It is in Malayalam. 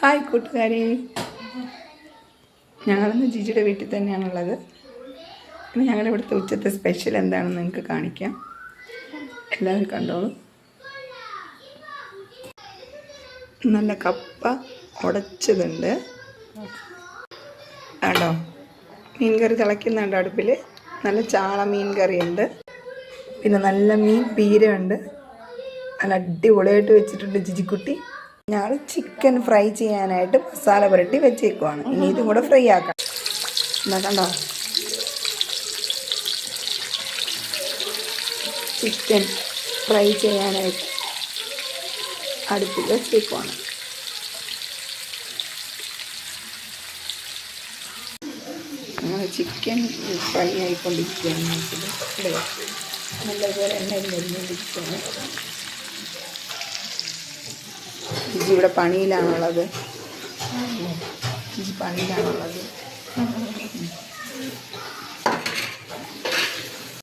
ഹായ് കൂട്ടുകാരെ, ഞങ്ങളിന്ന് ജിജിയുടെ വീട്ടിൽ തന്നെയാണുള്ളത്. ഇനി ഞങ്ങളുടെ ഇവിടുത്തെ ഉച്ചത്തെ സ്പെഷ്യൽ എന്താണെന്ന് നിങ്ങൾക്ക് കാണിക്കാം. എല്ലാവരും കണ്ടോളൂ. നല്ല കപ്പ ഉടച്ചതുണ്ട് കേട്ടോ. മീൻ കറി തിളയ്ക്കുന്നുണ്ട് അടുപ്പിൽ. നല്ല ചാള മീൻ കറിയുണ്ട്. പിന്നെ നല്ല മീൻ പീരയുണ്ട്. നല്ല അടിപൊളിയായിട്ട് വെച്ചിട്ടുണ്ട് ജിജിക്കുട്ടി. ഞങ്ങൾ ചിക്കൻ ഫ്രൈ ചെയ്യാനായിട്ട് മസാല പുരട്ടി വെച്ചേക്കുവാണ്. ഇനി ഇതും കൂടെ ഫ്രൈ ആക്കാം. എന്നാ കണ്ടോ, ചിക്കൻ ഫ്രൈ ചെയ്യാനായിട്ട് അടുപ്പിൽ വെച്ചേക്കുവാണ്. അങ്ങനെ ചിക്കൻ ഫ്രൈ ആയിക്കൊണ്ടിരിക്കുകയാണ്. ഇടുക നല്ലപോലെ എണ്ണയിൽ നെല്ലിരിക്കുകയാണ്. ജിജി ഇവിടെ പണിയിലാണുള്ളത്.